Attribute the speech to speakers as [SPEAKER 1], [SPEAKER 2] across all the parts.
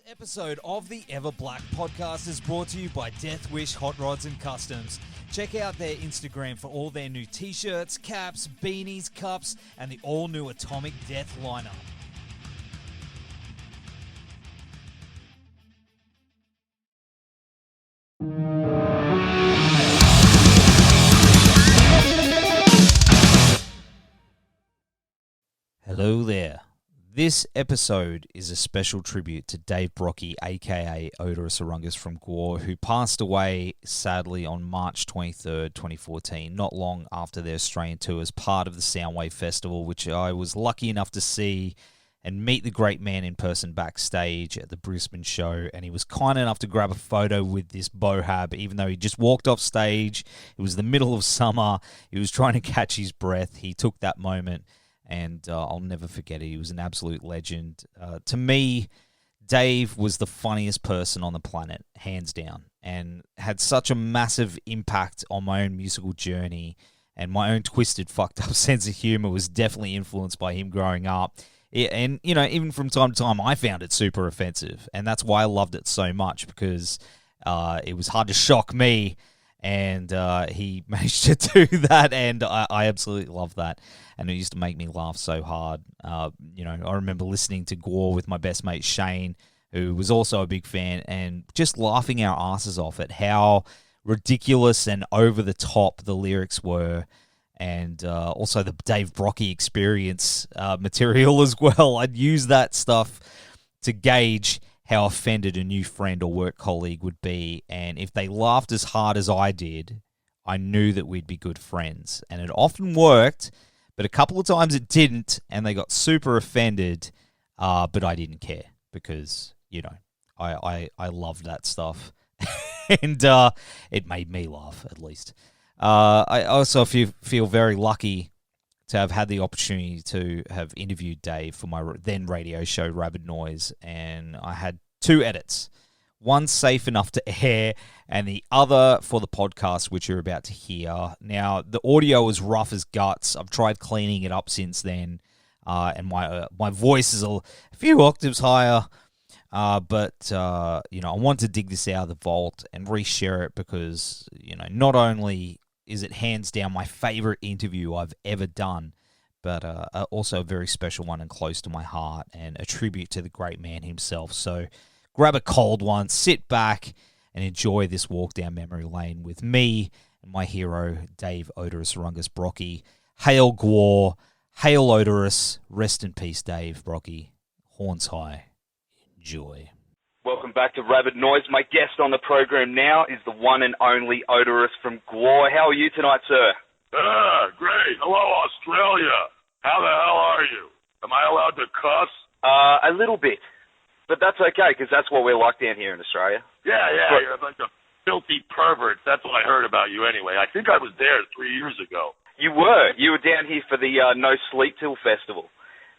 [SPEAKER 1] Episode of the Everblack podcast is brought to you by Deathwish, Hotrods and Kustoms. Check out their Instagram for all their new t-shirts, caps, beanies, cups, and the all-new Atomic Death lineup. Hello there. This episode is a special tribute to Dave Brockie, aka Oderus Urungus from GWAR, who passed away sadly on March 23rd, 2014, not long after their Australian tour as part of the Soundwave Festival, which I was lucky enough to see and meet the great man in person backstage at the Brisbane show. And he was kind enough to grab a photo with this bohab, even though he just walked off stage. It was the middle of summer. He was trying to catch his breath. He took that moment. And I'll never forget it. He was an absolute legend. To me, Dave was the funniest person on the planet, hands down, and had such a massive impact on my own musical journey. And my own twisted, fucked up sense of humor was definitely influenced by him growing up. And, you know, even from time to time, I found it super offensive. And that's why I loved it so much, because it was hard to shock me. And he managed to do that, and I absolutely love that. And it used to make me laugh so hard. You know, I remember listening to GWAR with my best mate Shane, who was also a big fan, and just laughing our asses off at how ridiculous and over the top the lyrics were, and also the Dave Brockie experience material as well. I'd use that stuff to gauge how offended a new friend or work colleague would be, and if they laughed as hard as I did, I knew that we'd be good friends. And it often worked, but a couple of times it didn't, and they got super offended, but I didn't care, because, you know, I loved that stuff, and it made me laugh, at least. I also feel very lucky to have had the opportunity to have interviewed Dave for my then radio show, Rabid Noise, and I had two edits. One safe enough to air, and the other for the podcast, which you're about to hear. Now, the audio was rough as guts. I've tried cleaning it up since then, and my voice is a few octaves higher, but you know, I want to dig this out of the vault and reshare it, because, you know, not only is it hands down my favorite interview I've ever done, but also a very special one and close to my heart, and a tribute to the great man himself. So grab a cold one, sit back, and enjoy this walk down memory lane with me and my hero, Dave Oderus Urungus Brockie. Hail GWAR, hail Oderus, rest in peace, Dave Brockie. Horns high. Enjoy.
[SPEAKER 2] Welcome back to Rabid Noise. My guest on the program now is the one and only Oderus from GWAR. How are you tonight, sir?
[SPEAKER 3] Great. Hello, Australia. How the hell are you? Am I allowed to cuss?
[SPEAKER 2] A little bit. But that's okay, because that's what we're like down here in Australia.
[SPEAKER 3] Yeah, you're a bunch of filthy perverts. That's what I heard about you anyway. I think I was there 3 years ago. You were.
[SPEAKER 2] You were down here for the No Sleep Till Festival.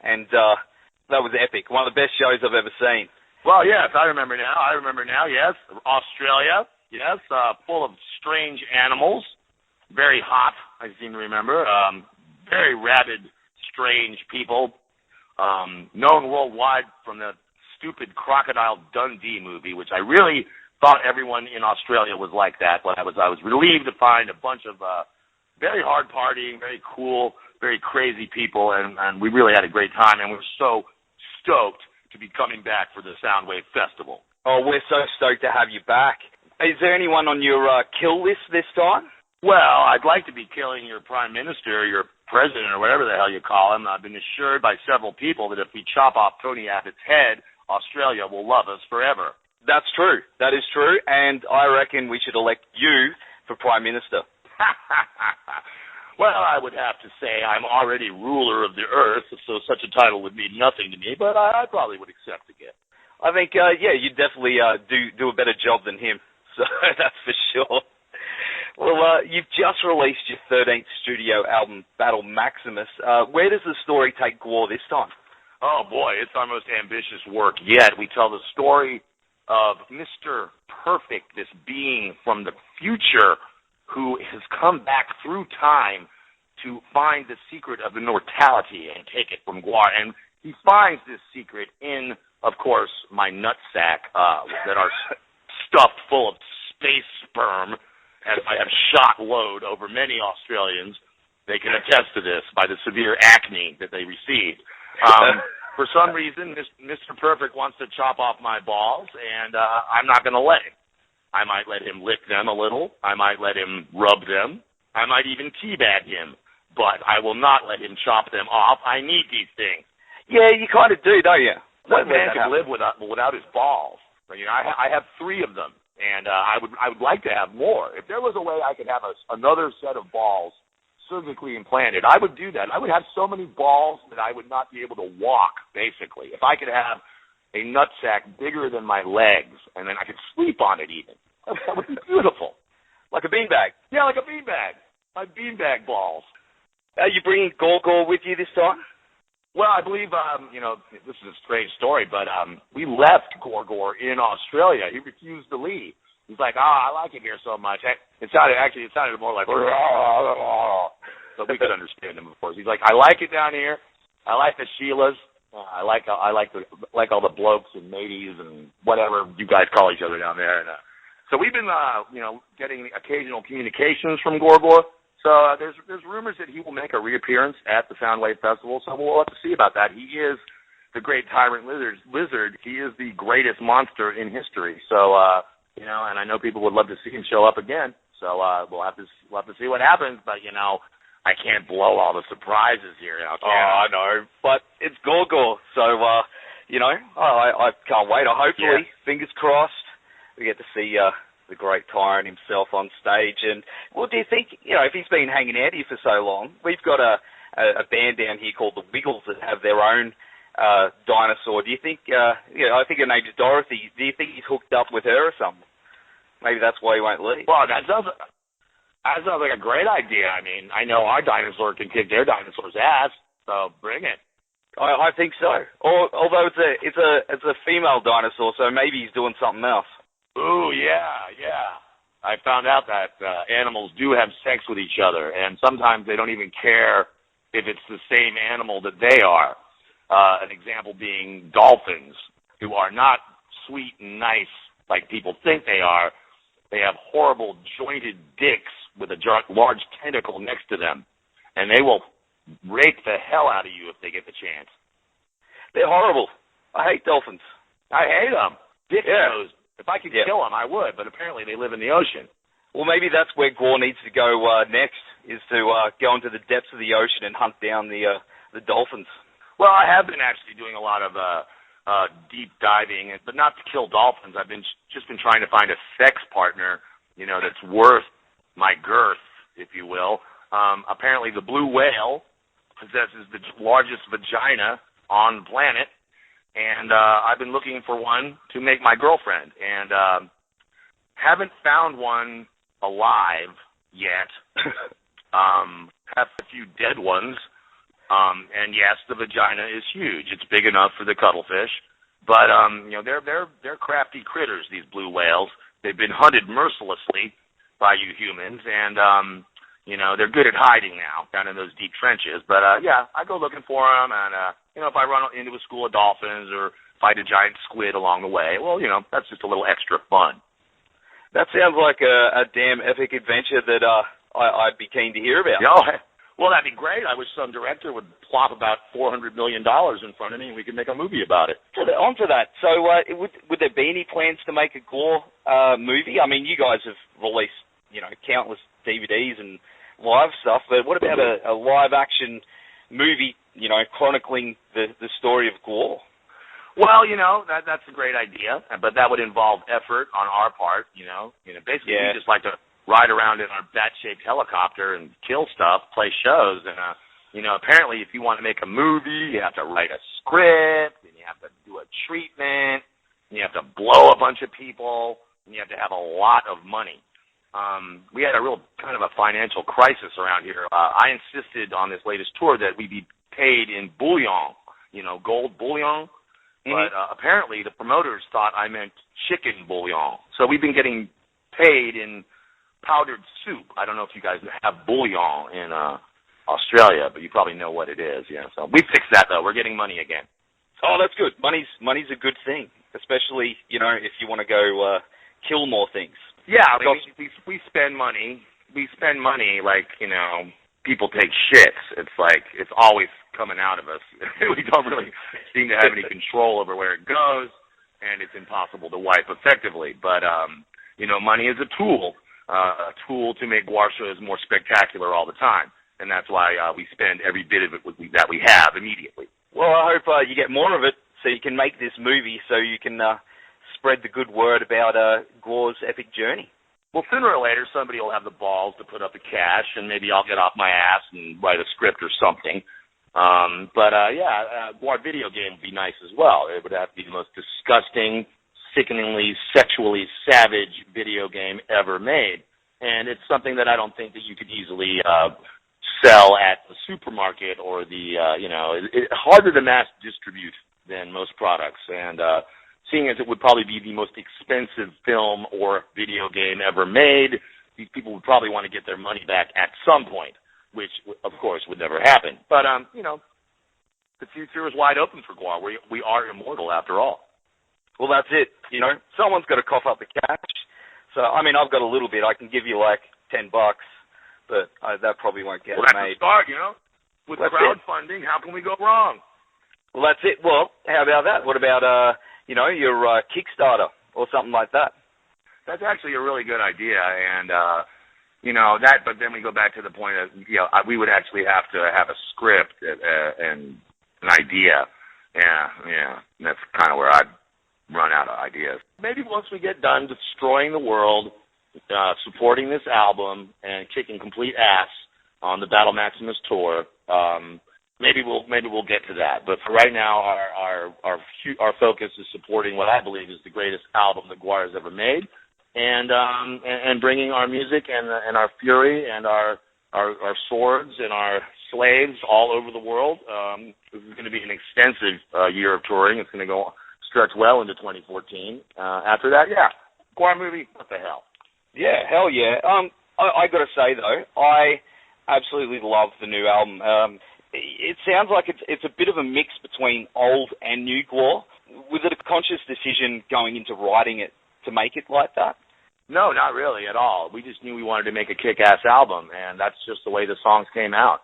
[SPEAKER 2] And that was epic. One of the best shows I've ever seen.
[SPEAKER 3] Well, yes, I remember now, yes. Australia, yes, full of strange animals. Very hot, I seem to remember. Very rabid, strange people. Known worldwide from the stupid Crocodile Dundee movie, which I really thought everyone in Australia was like that. But I was relieved to find a bunch of very hard partying, very cool, very crazy people, and we really had a great time, and we were so stoked to be coming back for the Soundwave Festival.
[SPEAKER 2] Oh, we're so stoked to have you back. Is there anyone on your kill list this time?
[SPEAKER 3] Well, I'd like to be killing your prime minister, or your president, or whatever the hell you call him. I've been assured by several people that if we chop off Tony Abbott's head, Australia will love us forever.
[SPEAKER 2] That's true. That is true, and I reckon we should elect you for prime minister.
[SPEAKER 3] Well, I would have to say I'm already ruler of the earth, so such a title would mean nothing to me, but I probably would accept again.
[SPEAKER 2] I think, yeah, you definitely do a better job than him, so that's for sure. Well, you've just released your 13th studio album, Battle Maximus. Where does the story take GWAR this time?
[SPEAKER 3] Oh, boy, it's our most ambitious work yet. We tell the story of Mr. Perfect, this being from the future who has come back through time to find the secret of immortality and take it from GWAR. And he finds this secret in of course, my nutsack that are stuffed full of space sperm, as I have shot load over many Australians. They can attest to this by the severe acne that they received. For some reason, Mr. Perfect wants to chop off my balls, and I'm not going to let him. I might let him lick them a little. I might let him rub them. I might even teabag him. But I will not let him chop them off. I need these things.
[SPEAKER 2] Yeah, you kind of do, don't you?
[SPEAKER 3] What man can live without his balls? You know, I have 3 of them, and I would like to have more. If there was a way I could have another set of balls surgically implanted, I would do that. I would have so many balls that I would not be able to walk, basically. If I could have a nutsack bigger than my legs, and then I could sleep on it even. That would be beautiful.
[SPEAKER 2] Like a beanbag?
[SPEAKER 3] Yeah, like a beanbag. My beanbag balls.
[SPEAKER 2] Are you bringing Gorgor with you this time?
[SPEAKER 3] Well, I believe, this is a strange story, but we left Gorgor in Australia. He refused to leave. He's like, I like it here so much. It sounded more like, so we could understand him, of course. He's like, I like it down here. I like the Sheilas. I like all the blokes and mateys and whatever you guys call each other down there. And so we've been, getting occasional communications from Gorgor. So there's rumors that he will make a reappearance at the Soundwave Festival. So we'll have to see about that. He is the great tyrant lizard. He is the greatest monster in history. So and I know people would love to see him show up again. So we'll have to see what happens. But I can't blow all the surprises here.
[SPEAKER 2] I know, but it's Gorgor, so I can't wait. Hopefully, fingers crossed, we get to see the great tyrant himself on stage. And do you think if he's been hanging out here for so long, we've got a band down here called the Wiggles that have their own dinosaur. Do you think? I think her name's Dorothy. Do you think he's hooked up with her or something? Maybe that's why he won't leave.
[SPEAKER 3] Well, that sounds like a great idea. I mean, I know our dinosaur can kick their dinosaur's ass, so bring it.
[SPEAKER 2] I think so. Although it's a female dinosaur, so maybe he's doing something else.
[SPEAKER 3] Ooh, yeah. I found out that animals do have sex with each other, and sometimes they don't even care if it's the same animal that they are. An example being dolphins, who are not sweet and nice like people think they are. They have horrible jointed dicks with a large tentacle next to them, and they will rape the hell out of you if they get the chance.
[SPEAKER 2] They're horrible. I hate dolphins.
[SPEAKER 3] I hate them. Dick-nosed. If I could kill them, I would, but apparently they live in the ocean.
[SPEAKER 2] Well, maybe that's where GWAR needs to go next, is to go into the depths of the ocean and hunt down the dolphins.
[SPEAKER 3] Well, I have been actually doing a lot of deep diving, but not to kill dolphins. I've just been trying to find a sex partner, that's worth my girth, if you will. Apparently, the blue whale possesses the largest vagina on the planet, and I've been looking for one to make my girlfriend, and haven't found one alive yet. Have a few dead ones. And yes, the vagina is huge. It's big enough for the cuttlefish, but they're crafty critters. These blue whales. They've been hunted mercilessly by you humans, and they're good at hiding now down in those deep trenches. But I go looking for them, and if I run into a school of dolphins or fight a giant squid along the way, well, that's just a little extra fun.
[SPEAKER 2] That sounds like a damn epic adventure that I'd be keen to hear about.
[SPEAKER 3] Well, that'd be great. I wish some director would plop about $400 million in front of me and we could make a movie about it.
[SPEAKER 2] On to that. So would there be any plans to make a GWAR movie? I mean, you guys have released, countless DVDs and live stuff, but what about a live-action movie, chronicling the story of GWAR?
[SPEAKER 3] Well, that's a great idea, but that would involve effort on our part, Basically, we just like to ride around in our bat-shaped helicopter and kill stuff, play shows, and, apparently if you want to make a movie, you have to write a script, and you have to do a treatment, and you have to blow a bunch of people, and you have to have a lot of money. We had a real kind of a financial crisis around here. I insisted on this latest tour that we be paid in bullion, gold bullion, but apparently the promoters thought I meant chicken bouillon. So we've been getting paid in powdered soup. I don't know if you guys have bouillon in Australia, but you probably know what it is. Yeah, so we fixed that though. We're getting money again.
[SPEAKER 2] Oh, that's good. Money's a good thing, especially, if you want to go kill more things.
[SPEAKER 3] Yeah, I mean, we spend money. We spend money like, people take shits. It's like it's always coming out of us. We don't really seem to have any control over where it goes, and it's impossible to wipe effectively. But, money is a tool to make GWAR shows more spectacular all the time, and that's why we spend every bit of it that we have immediately.
[SPEAKER 2] Well, I hope you get more of it so you can make this movie, so you can spread the good word about GWAR's epic journey.
[SPEAKER 3] Well, sooner or later, somebody will have the balls to put up the cash, and maybe I'll get off my ass and write a script or something. GWAR video game would be nice as well. It would have to be the most disgusting, sickeningly, sexually savage video game ever made. And it's something that I don't think that you could easily sell at the supermarket or it's harder to mass distribute than most products. And seeing as it would probably be the most expensive film or video game ever made, these people would probably want to get their money back at some point, which, of course, would never happen. But, the future is wide open for GWAR. We are immortal, after all.
[SPEAKER 2] Well, that's it. Someone's got to cough up the cash. So, I mean, I've got a little bit. I can give you, like, $10, but that probably won't get
[SPEAKER 3] made. Well,
[SPEAKER 2] that's
[SPEAKER 3] the start, With crowdfunding, how can we go wrong?
[SPEAKER 2] Well, that's it. Well, how about that? What about, your Kickstarter or something like that?
[SPEAKER 3] That's actually a really good idea, and, but then we go back to the point of, we would actually have to have a script and an idea. Yeah, that's kind of where I'd run out of ideas. Maybe once we get done destroying the world, supporting this album, and kicking complete ass on the Battle Maximus tour, maybe we'll get to that. But for right now, our focus is supporting what I believe is the greatest album that GWAR has ever made, and bringing our music and our fury and our swords and our slaves all over the world. This is going to be an extensive year of touring. It's going to stretch well into 2014. After that, GWAR movie, what the hell?
[SPEAKER 2] Yeah, hell yeah. I got to say, though, I absolutely love the new album. It sounds like it's a bit of a mix between old and new GWAR. Was it a conscious decision going into writing it to make it like that?
[SPEAKER 3] No, not really at all. We just knew we wanted to make a kick-ass album, and that's just the way the songs came out.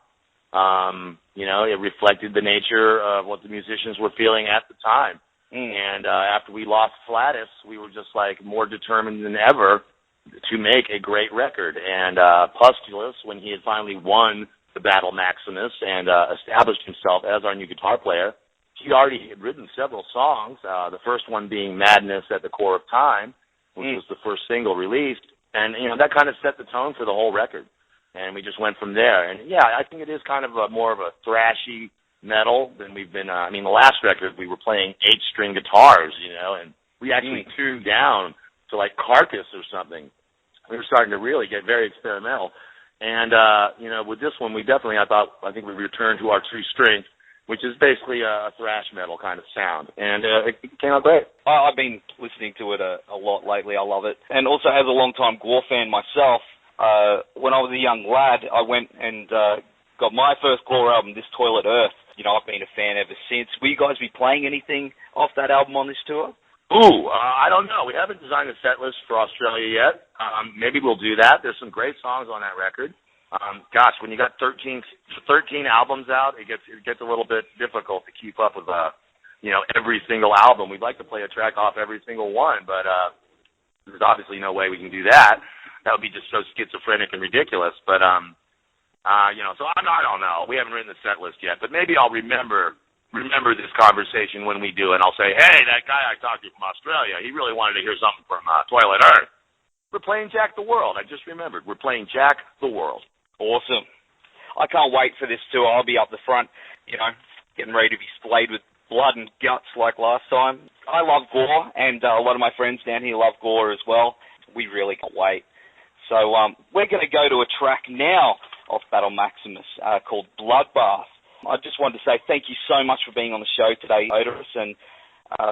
[SPEAKER 3] It reflected the nature of what the musicians were feeling at the time. And after we lost Flatus, we were just more determined than ever to make a great record. And Pustulus, when he had finally won the Battle Maximus and established himself as our new guitar player, he already had written several songs, the first one being Madness at the Core of Time, which was the first single released. And, that kind of set the tone for the whole record. And we just went from there. And, I think it is kind of more of a thrashy metal than we've been. The last record, we were playing 8-string guitars, and we actually tuned down to, Carcass or something. We were starting to really get very experimental. And, with this one, I think we returned to our true strength, which is basically a thrash metal kind of sound. And it came out great.
[SPEAKER 2] I've been listening to it a lot lately. I love it. And also, as a long-time GWAR fan myself, when I was a young lad, I went and got my first GWAR album, This Toilet Earth. I've been a fan ever since. Will you guys be playing anything off that album on this tour?
[SPEAKER 3] I don't know. We haven't designed a set list for Australia yet. Maybe we'll do that. There's some great songs on that record. When you got 13 albums out, it gets a little bit difficult to keep up with, every single album. We'd like to play a track off every single one, but there's obviously no way we can do that. That would be just so schizophrenic and ridiculous. But, so I don't know. We haven't written the set list yet, but maybe I'll remember this conversation when we do, and I'll say, hey, that guy I talked to from Australia, he really wanted to hear something from Toilet Earth. We're playing Jack the World. I just remembered. We're playing Jack the World.
[SPEAKER 2] Awesome. I can't wait for this tour. I'll be up the front, getting ready to be splayed with blood and guts like last time. I love GWAR, and a lot of my friends down here love GWAR as well. We really can't wait. So we're going to go to a track now off Battle Maximus called Bloodbath. I just wanted to say thank you so much for being on the show today, Oderus, and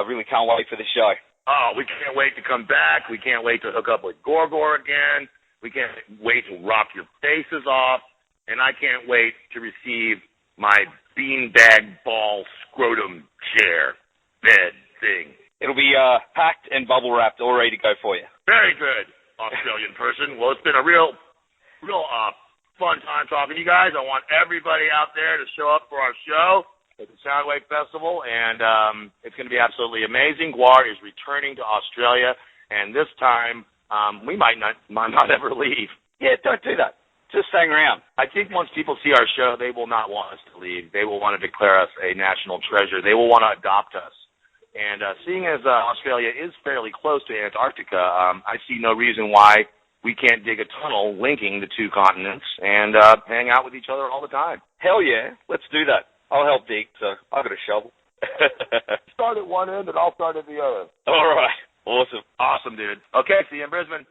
[SPEAKER 2] really can't wait for the show.
[SPEAKER 3] Oh, we can't wait to come back. We can't wait to hook up with Gorgor again. We can't wait to rock your faces off. And I can't wait to receive my beanbag ball scrotum chair bed thing.
[SPEAKER 2] It'll be packed and bubble wrapped, all ready to go for you.
[SPEAKER 3] Very good, Australian person. Well, it's been a real fun time talking to you guys. I want everybody out there to show up for our show at the Soundwave Festival, and it's going to be absolutely amazing. GWAR is returning to Australia, and this time we might not ever leave.
[SPEAKER 2] Yeah, don't do that. Just hang around.
[SPEAKER 3] I think once people see our show, they will not want us to leave. They will want to declare us a national treasure. They will want to adopt us. And seeing as Australia is fairly close to Antarctica, I see no reason why we can't dig a tunnel linking the two continents and hang out with each other all the time.
[SPEAKER 2] Hell yeah, let's do that. I'll help dig, so I've got a shovel.
[SPEAKER 3] Start at one end and I'll start at the other.
[SPEAKER 2] All right, awesome.
[SPEAKER 3] Awesome, dude. Okay, see you in Brisbane.